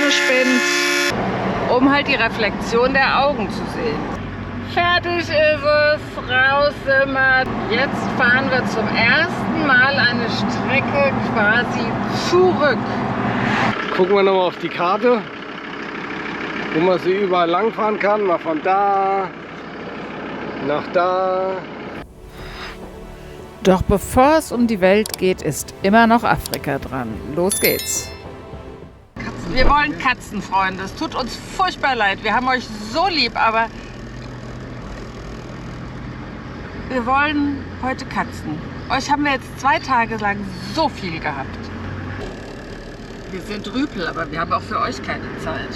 Sonne spinnt, um halt die Reflexion der Augen zu sehen. Fertig ist es, raus sind wir. Jetzt fahren wir zum ersten Mal eine Strecke quasi zurück. Gucken wir nochmal auf die Karte, wo man sie überall langfahren kann. Mal von da nach da. Doch bevor es um die Welt geht, ist immer noch Afrika dran. Los geht's. Wir wollen Katzen, Freunde. Es tut uns furchtbar leid. Wir haben euch so lieb, aber wir wollen heute Katzen. Euch haben wir jetzt 2 Tage lang so viel gehabt. Wir sind Rüpel, aber wir haben auch für euch keine Zeit.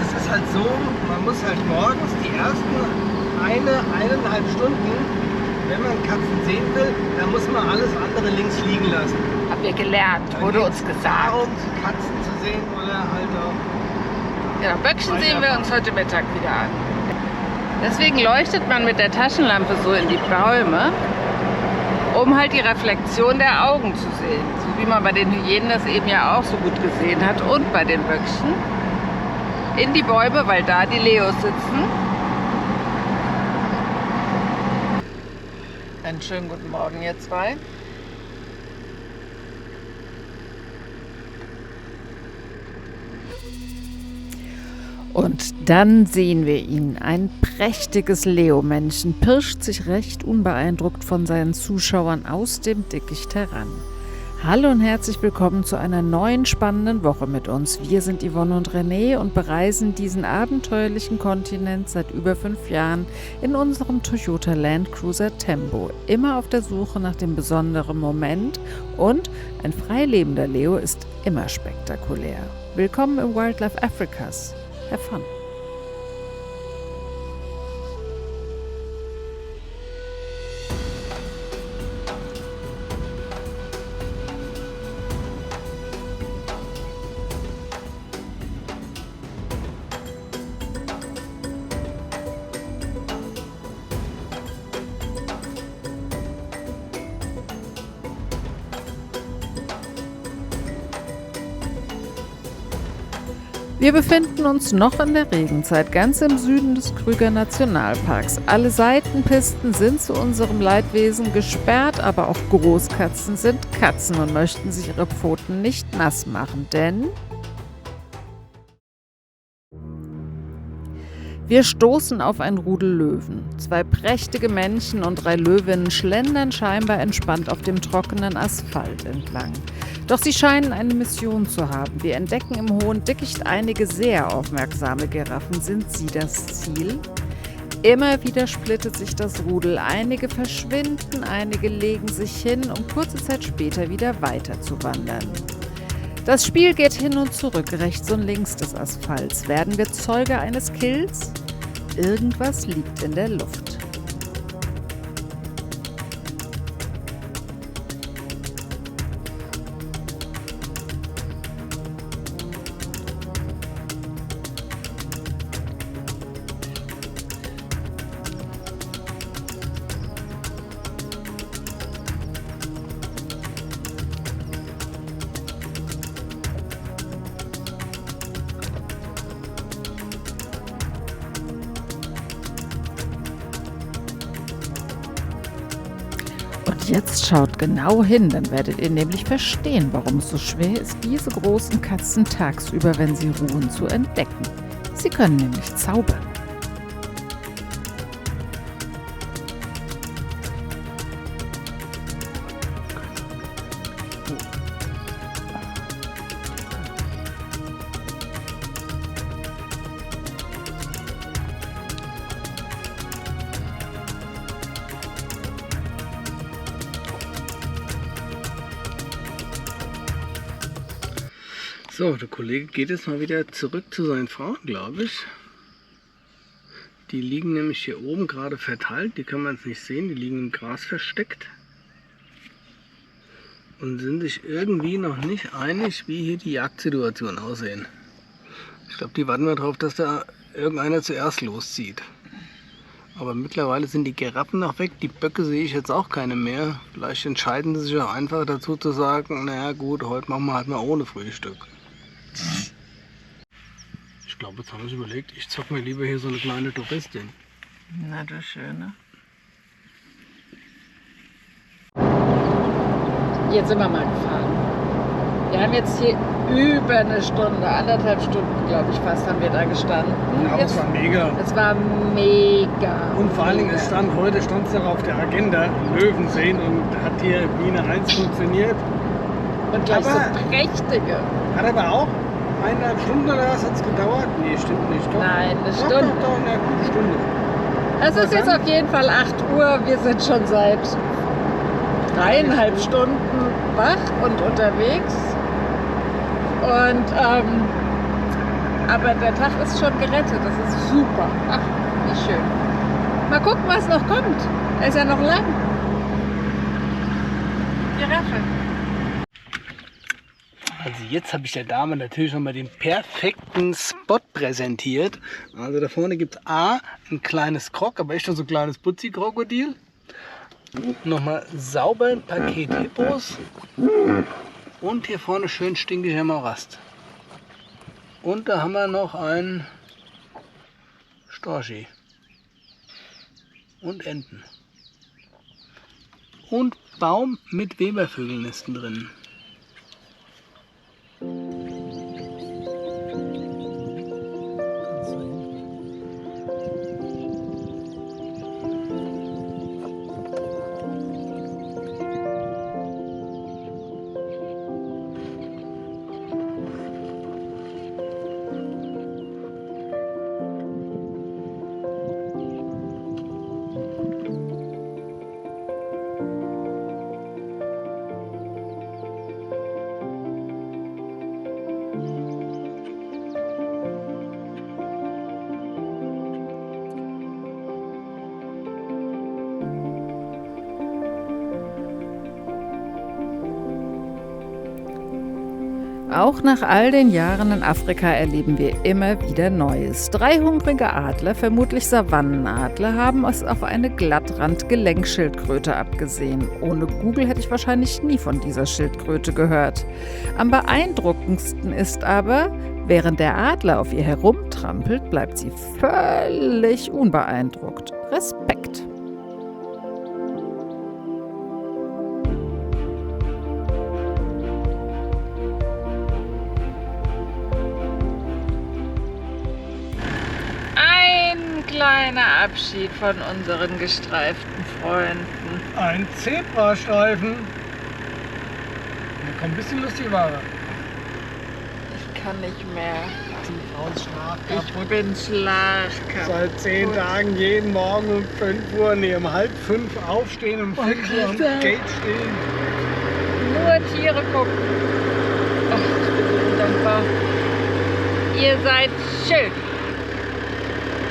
Es ist halt so, man muss halt morgens die ersten 1,5 Stunden, wenn man Katzen sehen will, dann muss man alles andere links liegen lassen. Haben wir gelernt, Dann wurde geht's uns gesagt. darum, Katzen zu sehen oder halt auch. Ja, Böckchen sehen wir uns heute Mittag wieder an. Deswegen leuchtet man mit der Taschenlampe so in die Bäume, um halt die Reflexion der Augen zu sehen. So wie man bei den Hyänen das eben ja auch so gut gesehen hat und bei den Böckchen. In die Bäume, weil da die Leos sitzen. Einen schönen guten Morgen, ihr zwei. Und dann sehen wir ihn. Ein prächtiges Leo-Männchen pirscht sich recht unbeeindruckt von seinen Zuschauern aus dem Dickicht heran. Hallo und herzlich willkommen zu einer neuen spannenden Woche mit uns. Wir sind Yvonne und René und bereisen diesen abenteuerlichen Kontinent seit über 5 Jahren in unserem Toyota Land Cruiser Tembo. Immer auf der Suche nach dem besonderen Moment und ein frei lebender Leo ist immer spektakulär. Willkommen im Wildlife Afrikas. Have fun. Wir befinden uns noch in der Regenzeit, ganz im Süden des Krüger Nationalparks. Alle Seitenpisten sind zu unserem Leidwesen gesperrt, aber auch Großkatzen sind Katzen und möchten sich ihre Pfoten nicht nass machen, denn wir stoßen auf ein Rudel Löwen. 2 prächtige Männchen und 3 Löwinnen schlendern scheinbar entspannt auf dem trockenen Asphalt entlang. Doch sie scheinen eine Mission zu haben. Wir entdecken im hohen Dickicht einige sehr aufmerksame Giraffen. Sind sie das Ziel? Immer wieder splittet sich das Rudel. Einige verschwinden, einige legen sich hin, um kurze Zeit später wieder weiter zu wandern. Das Spiel geht hin und zurück, rechts und links des Asphalts. Werden wir Zeuge eines Kills? Irgendwas liegt in der Luft. Jetzt schaut genau hin, dann werdet ihr nämlich verstehen, warum es so schwer ist, diese großen Katzen tagsüber, wenn sie ruhen, zu entdecken. Sie können nämlich zaubern. So, der Kollege geht jetzt mal wieder zurück zu seinen Frauen, glaube ich. Die liegen nämlich hier oben gerade verteilt, die kann man jetzt nicht sehen, die liegen im Gras versteckt. Und sind sich irgendwie noch nicht einig, wie hier die Jagdsituation aussehen. Ich glaube, die warten wir darauf, dass da irgendeiner zuerst loszieht. Aber mittlerweile sind die Giraffen noch weg, die Böcke sehe ich jetzt auch keine mehr. Vielleicht entscheiden sie sich auch einfach dazu zu sagen, naja gut, heute machen wir halt mal ohne Frühstück. Ich glaube, jetzt haben wir uns überlegt, ich zocke mir lieber hier so eine kleine Touristin. Na, das Schöne. Jetzt sind wir mal gefahren. Wir haben jetzt hier über eine Stunde, 1,5 Stunden, glaube ich, fast haben wir da gestanden. Ja, es war mega. Es war mega. Und vor allen Dingen, es stand heute es auch auf der Agenda, Löwen sehen, und hat hier wie eine 1 funktioniert. Und gleich so Aber- prächtige. Hat aber auch 1,5 Stunden oder was hat es gedauert? Nee, stimmt nicht. Doch. Nein, eine Doch, Stunde. Doch, eine gute Stunde. Es ist jetzt auf jeden Fall 8 Uhr. Wir sind schon seit 3,5 Stunden wach und unterwegs. Und aber der Tag ist schon gerettet. Das ist super. Ach, wie schön. Mal gucken, was noch kommt. Er ist ja noch lang. Giraffe. Also jetzt habe ich der Dame natürlich schon mal den perfekten Spot präsentiert. Also da vorne gibt es A, ein kleines Krok, aber echt schon so ein kleines Putzi-Krokodil. Nochmal sauber ein Paket Hippos. Und hier vorne schön stinkiger Morast. Und da haben wir noch ein Storchi. Und Enten. Und Baum mit Webervögelnesten drin. Auch nach all den Jahren in Afrika erleben wir immer wieder Neues. 3 hungrige Adler, vermutlich Savannenadler, haben es auf eine Glattrand-Gelenkschildkröte abgesehen. Ohne Google hätte ich wahrscheinlich nie von dieser Schildkröte gehört. Am beeindruckendsten ist aber, während der Adler auf ihr herumtrampelt, bleibt sie völlig unbeeindruckt. Respekt! Kleiner Abschied von unseren gestreiften Freunden. Ein Zebrastreifen. Da kommt ein bisschen lustige Ware. Ich kann nicht mehr. Die Frau ist schlaf Ich kaputt. bin schlafkaputt. Seit 10 Tagen jeden Morgen um 5 Uhr, nee, um 4:30 aufstehen, um 5 Uhr am Gate stehen. Nur Tiere gucken. Ach, ich bin so undankbar. Ihr seid schön.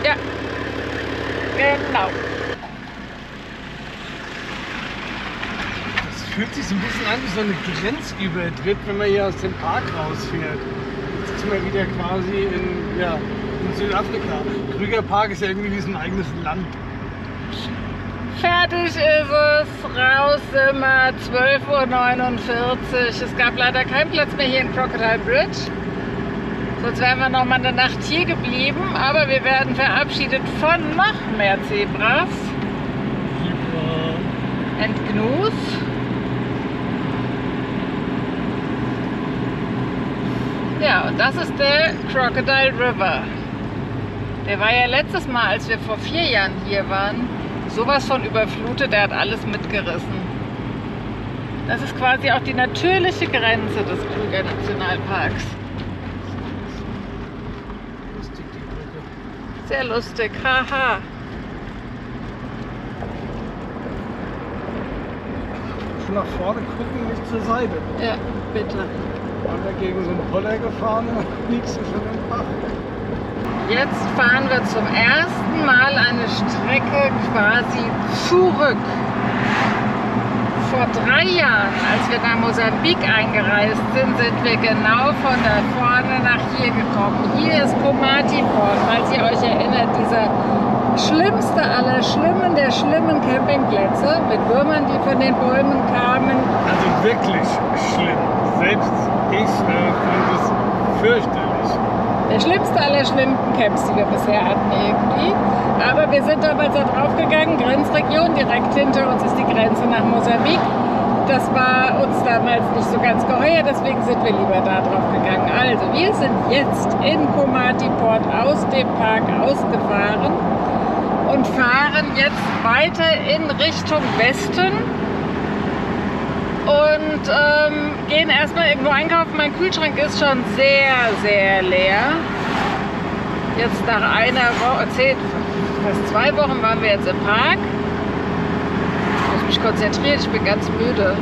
Ja, genau. Das fühlt sich so ein bisschen an wie so eine Grenzübertritt, wenn man hier aus dem Park rausfährt. Jetzt sind wir wieder quasi in Südafrika. Krüger Park ist ja irgendwie wie so ein eigenes Land. Fertig ist es. Raus sind wir. 12:49 Uhr. Es gab leider keinen Platz mehr hier in Crocodile Bridge. Sonst wären wir noch mal eine Nacht hier geblieben, aber wir werden verabschiedet von noch mehr Zebras und Gnus. Ja, und das ist der Crocodile River. Der war ja letztes Mal, als wir vor 4 Jahren hier waren, sowas von überflutet, der hat alles mitgerissen. Das ist quasi auch die natürliche Grenze des Kruger Nationalparks. Sehr lustig, haha. Schon nach vorne gucken, nicht zur Seite. Ja, bitte. Waren wir gegen so einen Poller gefahren und liegst du schon im Bach. Jetzt fahren wir zum ersten Mal eine Strecke quasi zurück. Vor 3 Jahren, als wir nach Mosambik eingereist sind, sind wir genau von da vorne nach hier gekommen. Hier ist Komati Port, falls ihr euch erinnert, dieser schlimmste aller Schlimmen der schlimmen Campingplätze mit Würmern, die von den Bäumen kamen. Also wirklich schlimm. Selbst ich fand es fürchterlich. Der schlimmste aller schlimmsten Camps, die wir bisher hatten irgendwie. Aber wir sind damals da drauf gegangen, Grenzregion, direkt hinter uns ist die Grenze nach Mosambik. Das war uns damals nicht so ganz geheuer, deswegen sind wir lieber da drauf gegangen. Also, wir sind jetzt in Komati Port aus dem Park ausgefahren und fahren jetzt weiter in Richtung Westen und gehen erstmal irgendwo einkaufen. Mein Kühlschrank ist schon sehr, sehr leer. Jetzt nach einer Woche, fast 2 Wochen waren wir jetzt im Park. Mich konzentriert, ich bin ganz müde.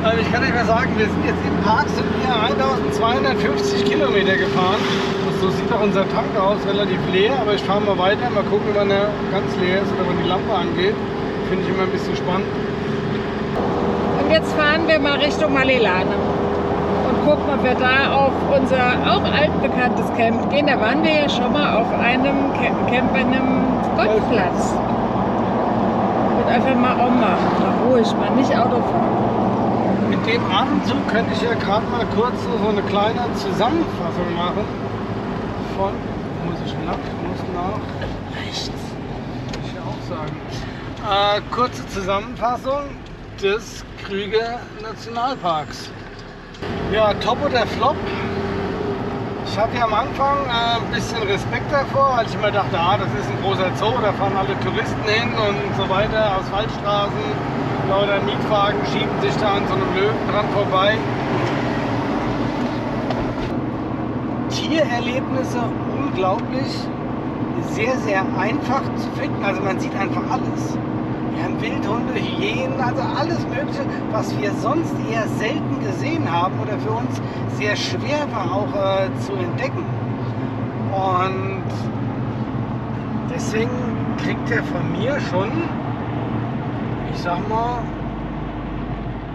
Also ich kann nicht mehr sagen, wir sind jetzt im Park, sind wir 1250 Kilometer gefahren. Und so sieht auch unser Tank aus, relativ leer, aber ich fahre mal weiter, mal gucken, wann er ganz leer ist oder wann die Lampe angeht. Finde ich immer ein bisschen spannend. Und jetzt fahren wir mal Richtung Malelane und gucken, ob wir da auf unser auch altbekanntes Camp gehen. Da waren wir ja schon mal auf einem Camp bei einem Golfplatz. Einfach mal machen, mal ruhig, mal nicht Auto fahren. Mit dem Atemzug könnte ich ja gerade mal kurz so eine kleine Zusammenfassung machen von, muss nach rechts, muss ich ja auch sagen. Kurze Zusammenfassung des Krüger Nationalparks. Ja, top oder flop? Ich hatte ja am Anfang ein bisschen Respekt davor, als ich mir dachte, das ist ein großer Zoo, da fahren alle Touristen hin und so weiter, Asphaltstraßen, lauter Mietwagen schieben sich da an so einem Löwen dran vorbei. Tiererlebnisse unglaublich, sehr, sehr einfach zu finden, also man sieht einfach alles. Wir haben Wildhunde, Hyänen, also alles Mögliche, was wir sonst eher selten gesehen haben oder für uns sehr schwer war auch zu entdecken. Und deswegen kriegt er von mir schon, ich sag mal,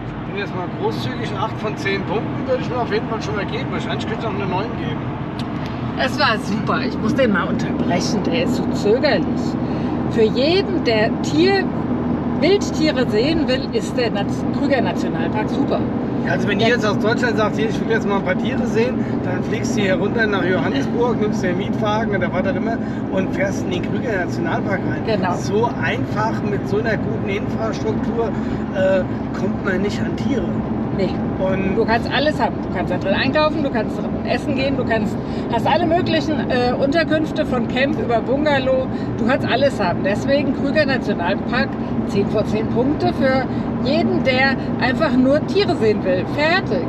ich bin jetzt mal großzügig, 8 von 10 Punkten würde ich mir auf jeden Fall schon mal geben. Wahrscheinlich könnte ich auch eine 9 geben. Es war super, ich muss den mal unterbrechen, der ist so zögerlich. Für jeden, der Wildtiere sehen will, ist der Krüger Nationalpark super. Also wenn ihr jetzt aus Deutschland sagt, ich will jetzt mal ein paar Tiere sehen, dann fliegst du hier runter nach Johannesburg, nimmst dir einen Mietwagen oder was auch immer und fährst in den Krüger Nationalpark rein. Genau. So einfach mit so einer guten Infrastruktur kommt man nicht an Tiere. Nee. Und du kannst alles haben. Du kannst da drin einkaufen, du kannst essen gehen, hast alle möglichen Unterkünfte von Camp über Bungalow. Du kannst alles haben. Deswegen Krüger Nationalpark 10 von 10 Punkte für jeden, der einfach nur Tiere sehen will. Fertig.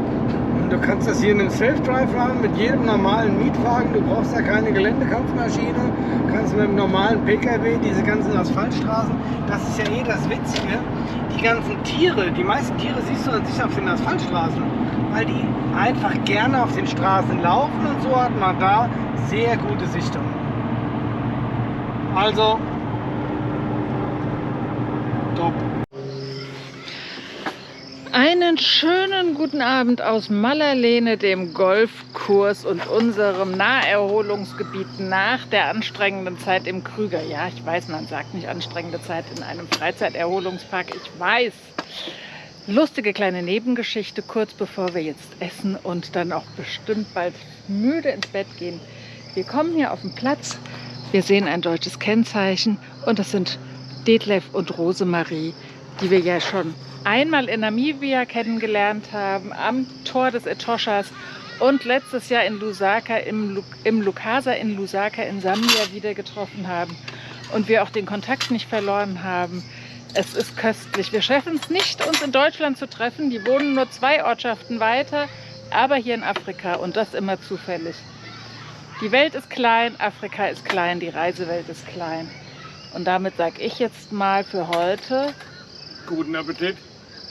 Und du kannst das hier in einem Self-Drive fahren mit jedem normalen Mietwagen. Du brauchst da keine Geländekampfmaschine. Du kannst mit einem normalen PKW diese ganzen Asphaltstraßen. Das ist ja eh das Witzige. Die ganzen Tiere, die meisten Tiere siehst du an sich auf den Asphaltstraßen, weil die einfach gerne auf den Straßen laufen und so hat man da sehr gute Sichtung. Also, top. Einen schönen guten Abend aus Malalene, dem Golfkurs und unserem Naherholungsgebiet nach der anstrengenden Zeit im Krüger. Ja, ich weiß, man sagt nicht anstrengende Zeit in einem Freizeiterholungspark, ich weiß. Lustige kleine Nebengeschichte, kurz bevor wir jetzt essen und dann auch bestimmt bald müde ins Bett gehen. Wir kommen hier auf den Platz, wir sehen ein deutsches Kennzeichen und das sind Detlef und Rosemarie, die wir ja schon einmal in Namibia kennengelernt haben, am Tor des Etoshas und letztes Jahr in Lusaka, im Lukasa in Lusaka in Sambia wieder getroffen haben und wir auch den Kontakt nicht verloren haben. Es ist köstlich. Wir schaffen es nicht, uns in Deutschland zu treffen. Die wohnen nur 2 Ortschaften weiter, aber hier in Afrika und das immer zufällig. Die Welt ist klein, Afrika ist klein, die Reisewelt ist klein. Und damit sage ich jetzt mal für heute Guten Appetit.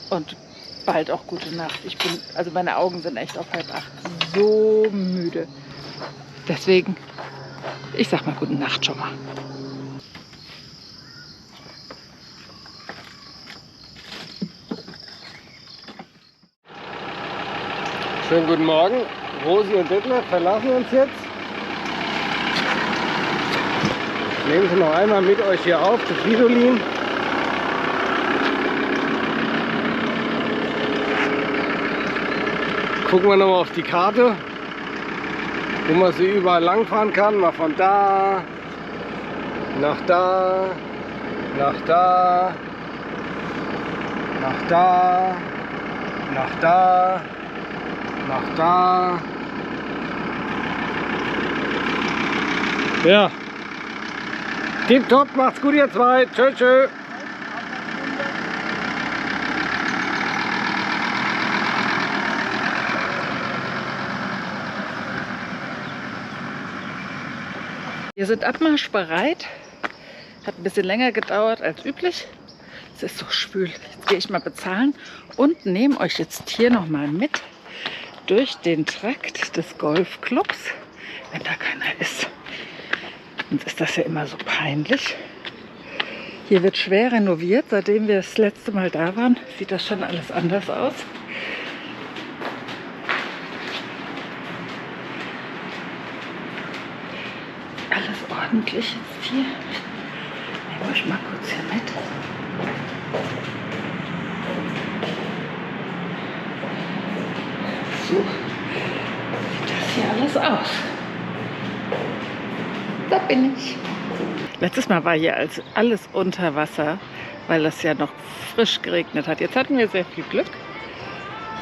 und bald auch gute Nacht. Also meine Augen sind echt auf 7:30 so müde. Deswegen, ich sag mal gute Nacht schon mal. Schönen guten Morgen. Rosi und Detlef verlassen uns jetzt. Nehmen Sie noch einmal mit euch hier auf, das Fridolin. Gucken wir nochmal auf die Karte, wo man sie überall langfahren kann. Mal von da, nach da, nach da, nach da, nach da, nach da. Ja. Tipptopp, macht's gut ihr zwei. Tschö, tschö. Wir sind abmarschbereit. Hat ein bisschen länger gedauert als üblich. Es ist so schwül. Jetzt gehe ich mal bezahlen und nehme euch jetzt hier noch mal mit durch den Trakt des Golfclubs, wenn da keiner ist. Sonst ist das ja immer so peinlich. Hier wird schwer renoviert. Seitdem wir das letzte Mal da waren, sieht das schon alles anders aus. Alles ordentlich jetzt hier. Ich nehme euch mal kurz hier mit. So sieht das hier alles aus. Da bin ich. Letztes Mal war hier alles unter Wasser, weil es ja noch frisch geregnet hat. Jetzt hatten wir sehr viel Glück.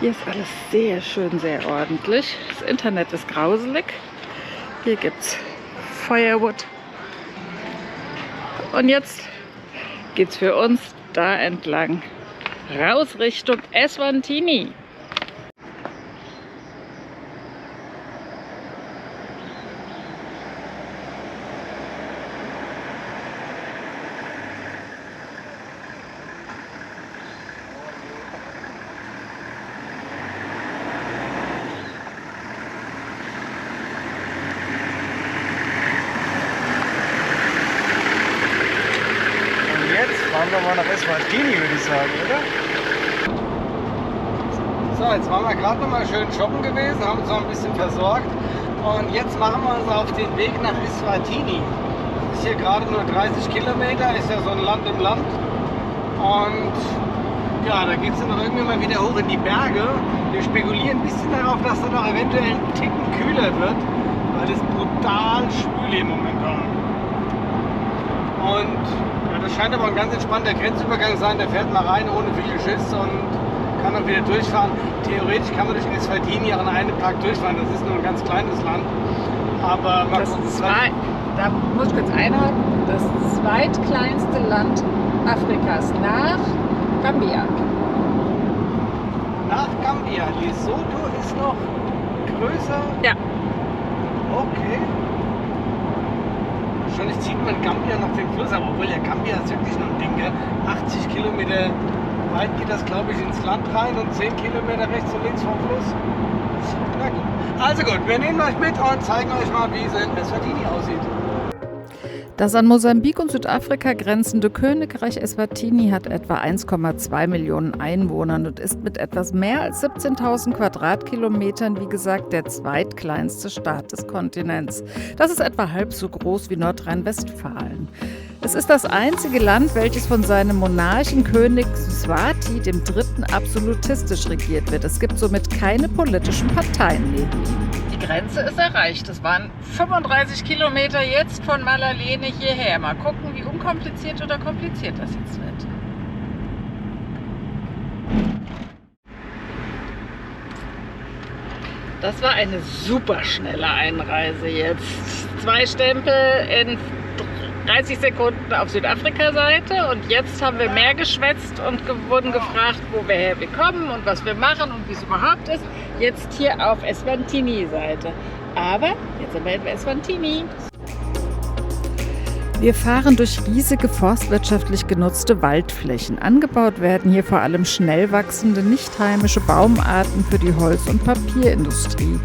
Hier ist alles sehr schön, sehr ordentlich. Das Internet ist grauselig. Hier gibt es Firewood. Und jetzt geht es für uns da entlang. Raus Richtung Eswatini. Fahren wir mal nach Eswatini, würde ich sagen, oder? So, jetzt waren wir gerade noch mal schön shoppen gewesen, haben uns noch ein bisschen versorgt. Und jetzt machen wir uns auf den Weg nach Eswatini. Ist hier gerade nur 30 Kilometer, ist ja so ein Land im Land. Und ja, da geht es dann noch irgendwie mal wieder hoch in die Berge. Wir spekulieren ein bisschen darauf, dass da noch eventuell ein Ticken kühler wird, weil es brutal schwül hier momentan. Und ja, das scheint aber ein ganz entspannter Grenzübergang sein. Der fährt mal rein ohne viel Schiss und kann dann wieder durchfahren. Theoretisch kann man durch Eswatini auch an einem Tag durchfahren. Das ist nur ein ganz kleines Land. Aber mal gucken. Da muss ich kurz einhaken. Das zweitkleinste Land Afrikas nach Gambia. Nach Gambia. Lesotho ist noch größer. Ja. Okay. Wahrscheinlich zieht man Gambia noch den Fluss, aber obwohl ja Gambia ist wirklich noch ein Ding, gell? 80 Kilometer weit geht das, glaube ich, ins Land rein und 10 Kilometer rechts und links vom Fluss. Na gut. Also gut, wir nehmen euch mit und zeigen euch mal, wie es in Eswatini aussieht. Das an Mosambik und Südafrika grenzende Königreich Eswatini hat etwa 1,2 Millionen Einwohner und ist mit etwas mehr als 17.000 Quadratkilometern, wie gesagt, der zweitkleinste Staat des Kontinents. Das ist etwa halb so groß wie Nordrhein-Westfalen. Es ist das einzige Land, welches von seinem Monarchen König Mswati III. Absolutistisch regiert wird. Es gibt somit keine politischen Parteien neben ihm. Die Grenze ist erreicht. Es waren 35 Kilometer jetzt von Malalene hierher. Mal gucken, wie unkompliziert oder kompliziert das jetzt wird. Das war eine super schnelle Einreise jetzt. 2 Stempel in 30 Sekunden auf Südafrika-Seite und jetzt haben wir mehr geschwätzt und wurden gefragt, wo wir kommen und was wir machen und wie es überhaupt ist. Jetzt hier auf Eswatini-Seite. Aber jetzt sind wir in Eswatini. Wir fahren durch riesige forstwirtschaftlich genutzte Waldflächen. Angebaut werden hier vor allem schnell wachsende, nicht heimische Baumarten für die Holz- und Papierindustrie.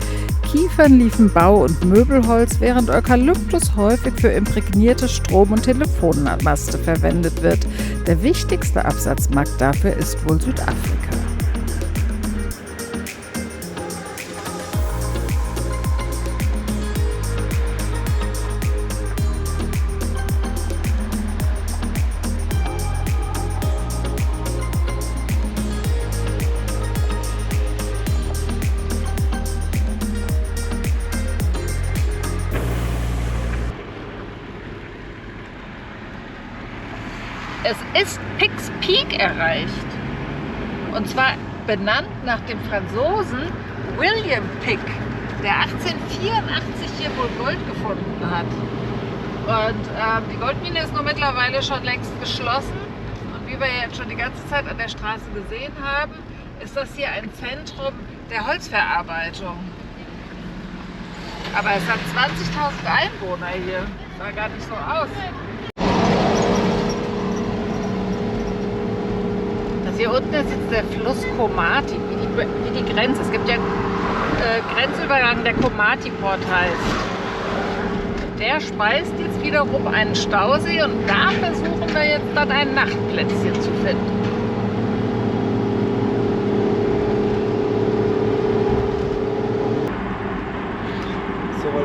Kiefern liefern Bau- und Möbelholz, während Eukalyptus häufig für imprägnierte Strom- und Telefonmaste verwendet wird. Der wichtigste Absatzmarkt dafür ist wohl Südafrika. Es ist Pikes Peak erreicht. Und zwar benannt nach dem Franzosen William Pick, der 1884 hier wohl Gold gefunden hat. Und die Goldmine ist nur mittlerweile schon längst geschlossen. Und wie wir jetzt schon die ganze Zeit an der Straße gesehen haben, ist das hier ein Zentrum der Holzverarbeitung. Aber es hat 20.000 Einwohner hier. Sah gar nicht so aus. Das hier unten ist jetzt der Fluss Komati, wie die Grenze. Es gibt ja Grenzübergang, der Komati-Port heißt. Der speist jetzt wiederum einen Stausee und da versuchen wir jetzt dann ein Nachtplätzchen zu finden.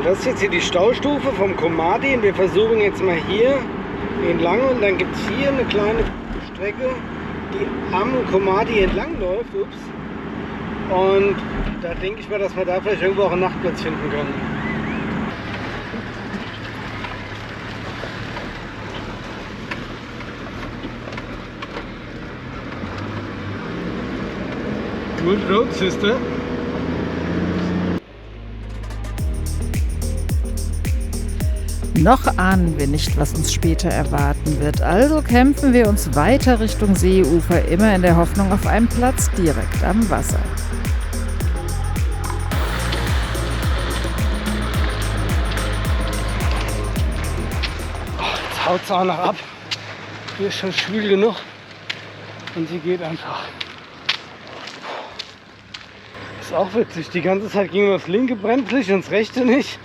Das ist jetzt hier die Staustufe vom Komati und wir versuchen jetzt mal hier entlang und dann gibt es hier eine kleine Strecke, die am Komati entlang läuft. Ups. Und da denke ich mal, dass wir da vielleicht irgendwo auch einen Nachtplatz finden können. Good road, sister. Noch ahnen wir nicht, was uns später erwarten wird, also kämpfen wir uns weiter Richtung Seeufer, immer in der Hoffnung auf einen Platz direkt am Wasser. Jetzt haut es auch noch ab. Hier ist schon schwül genug und sie geht einfach. Ist auch witzig, die ganze Zeit ging das linke bremslich und das rechte nicht.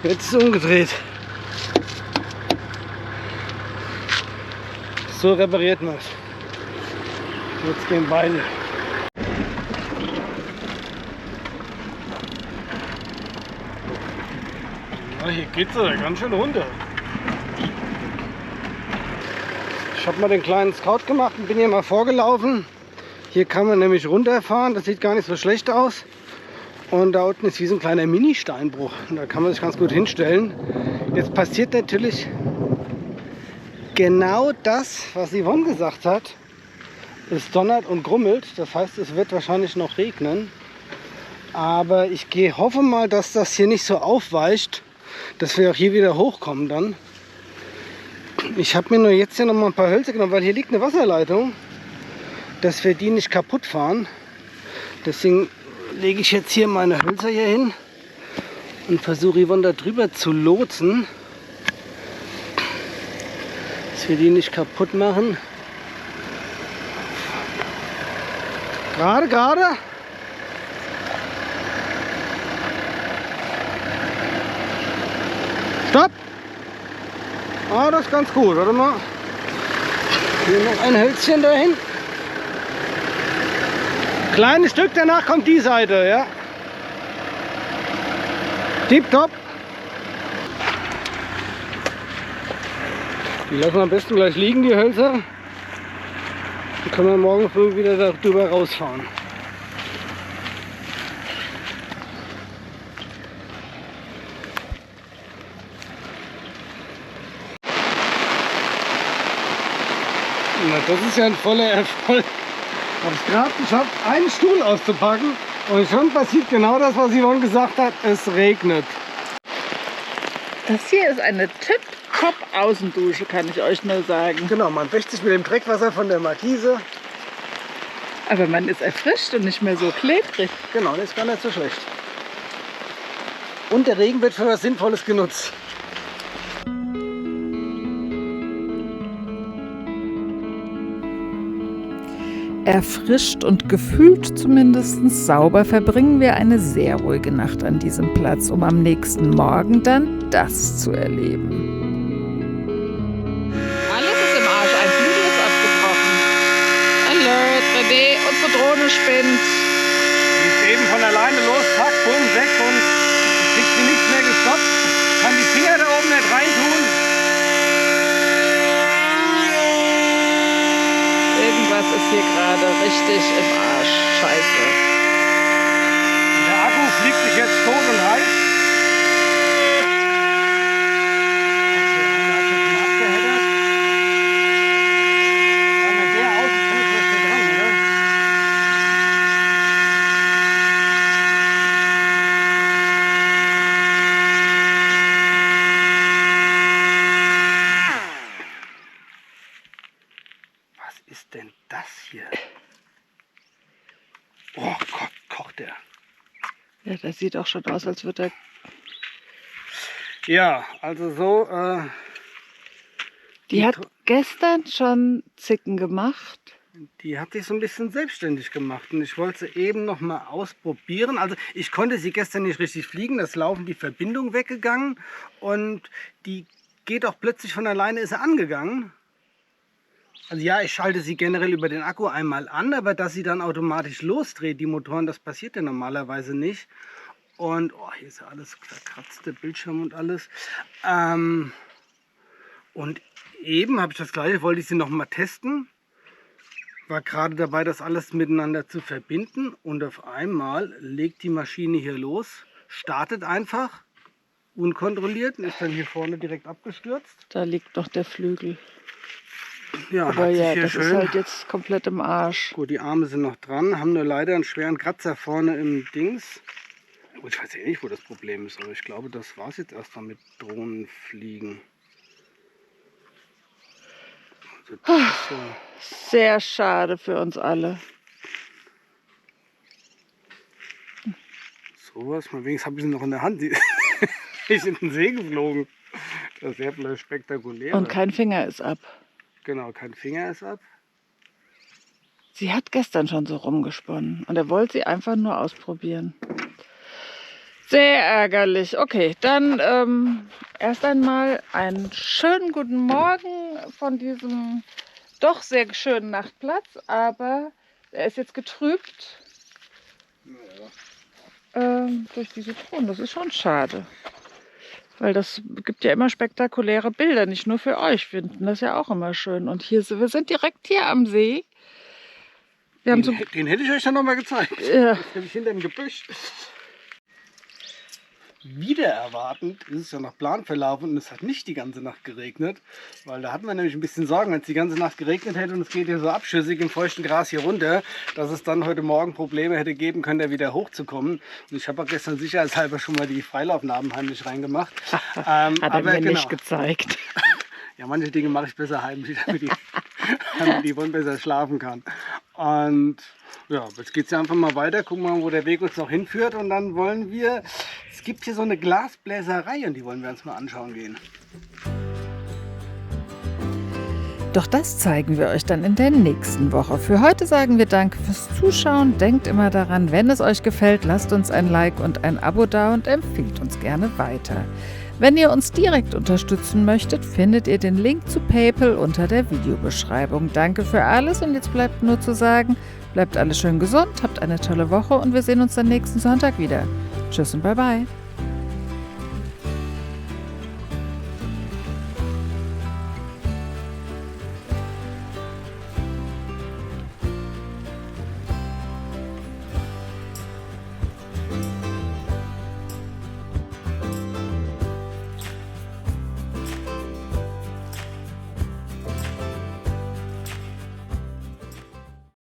Jetzt ist es umgedreht. So repariert man es. Jetzt gehen beide. Ja, hier geht es ja ganz schön runter. Ich habe mal den kleinen Scout gemacht und bin hier mal vorgelaufen. Hier kann man nämlich runterfahren. Das sieht gar nicht so schlecht aus. Und da unten ist wie so ein kleiner Mini-Steinbruch. Und da kann man sich ganz gut hinstellen. Jetzt passiert natürlich genau das, was Yvonne gesagt hat. Es donnert und grummelt, das heißt, es wird wahrscheinlich noch regnen. Aber ich hoffe mal, dass das hier nicht so aufweicht, dass wir auch hier wieder hochkommen dann. Ich habe mir nur jetzt hier noch mal ein paar Hölzer genommen, weil hier liegt eine Wasserleitung, dass wir die nicht kaputt fahren. Deswegen lege ich jetzt hier meine Hölzer hier hin und versuche Yvonne da drüber zu lotsen, dass wir die nicht kaputt machen. Gerade, gerade. Stopp. Ah, das ist ganz gut. Warte mal. Hier noch ein Hölzchen dahin. Kleines Stück, danach kommt die Seite, ja. Tipptopp. Die lassen wir am besten gleich liegen, die Hölzer. Dann können wir morgen früh wieder darüber rausfahren. Na, das ist ja ein voller Erfolg. Ich habe es gerade geschafft, einen Stuhl auszupacken und schon passiert genau das, was Yvonne gesagt hat. Es regnet. Das hier ist eine Tip-Top-Außendusche, kann ich euch nur sagen. Genau, man wäscht sich mit dem Dreckwasser von der Markise. Aber man ist erfrischt und nicht mehr so klebrig. Genau, das ist gar nicht so schlecht. Und der Regen wird für was Sinnvolles genutzt. Erfrischt und gefühlt zumindest sauber verbringen wir eine sehr ruhige Nacht an diesem Platz, um am nächsten Morgen dann das zu erleben. Alles ist im Arsch, ein Flügel ist abgebrochen. Alert, René, unsere Drohne spinnt. Die ist eben von alleine los, zack, bumm, weg und kriegt sie nichts mehr gestoppt. Kann die Finger da oben nicht reintun. Irgendwas ist hier gerade richtig im Arsch. Scheiße. Der Akku fliegt sich jetzt tot und heiß. Okay, einer hat sich mal abgeheddert. ist denn das hier? Oh Gott, kocht der. Ja, das sieht auch schon aus, als würde er... Ja, also so... Die hat gestern schon Zicken gemacht. Die hat sich so ein bisschen selbstständig gemacht und ich wollte sie eben noch mal ausprobieren. Also ich konnte sie gestern nicht richtig fliegen, das Laufen, die Verbindung weggegangen und die geht auch plötzlich von alleine, ist sie angegangen. Also ja, ich schalte sie generell über den Akku einmal an, aber dass sie dann automatisch losdreht, die Motoren, das passiert ja normalerweise nicht. Und oh, hier ist ja alles verkratzt, der Bildschirm und alles. Und eben habe ich das gleiche, wollte ich sie noch mal testen. War gerade dabei, das alles miteinander zu verbinden und auf einmal legt die Maschine hier los, startet einfach, unkontrolliert und ist dann hier vorne direkt abgestürzt. Da liegt noch der Flügel. Ja, aber hat sich ja, hier das schön, ist halt jetzt komplett im Arsch. Gut, die Arme sind noch dran, haben nur leider einen schweren Kratzer vorne im Dings. Gut, ich weiß ja nicht, wo das Problem ist, aber ich glaube, das war es jetzt erstmal mit Drohnenfliegen. Also das ist ja Sehr schade für uns alle. sowas, mal wenigstens habe ich sie noch in der Hand. Die ist in den See geflogen. Das ist sehr spektakulär. Und kein Finger ist ab. Genau, kein Finger ist ab. Sie hat gestern schon so rumgesponnen und er wollte sie einfach nur ausprobieren. Sehr ärgerlich. Okay, dann erst einmal einen schönen guten Morgen von diesem doch sehr schönen Nachtplatz, aber er ist jetzt getrübt durch diese Drohnen. Das ist schon schade. Weil das gibt ja immer spektakuläre Bilder, nicht nur für euch, finden das ja auch immer schön. Und hier, wir sind direkt hier am See. Wir haben Den hätte ich euch dann noch mal gezeigt. Ja. Das ist nämlich hinter dem Gebüsch. Wieder erwartend ist es ja nach Plan verlaufen und es hat nicht die ganze Nacht geregnet, weil da hatten wir nämlich ein bisschen Sorgen, wenn es die ganze Nacht geregnet hätte und es geht hier so abschüssig im feuchten Gras hier runter, dass es dann heute Morgen Probleme hätte geben können, da wieder hochzukommen. Und ich habe auch gestern sicherheitshalber schon mal die Freilaufnaben heimlich reingemacht. Hat er mir nicht gezeigt. Ja, manche Dinge mache ich besser heimlich, damit die Yvonne besser schlafen kann. Und ja, jetzt geht es ja einfach mal weiter, gucken wir mal, wo der Weg uns noch hinführt und dann wollen wir, es gibt hier so eine Glasbläserei und die wollen wir uns mal anschauen gehen. Doch das zeigen wir euch dann in der nächsten Woche. Für heute sagen wir Danke fürs Zuschauen. Denkt immer daran, wenn es euch gefällt, lasst uns ein Like und ein Abo da und empfiehlt uns gerne weiter. Wenn ihr uns direkt unterstützen möchtet, findet ihr den Link zu PayPal unter der Videobeschreibung. Danke für alles und jetzt bleibt nur zu sagen, bleibt alle schön gesund, habt eine tolle Woche und wir sehen uns dann nächsten Sonntag wieder. Tschüss und bye bye.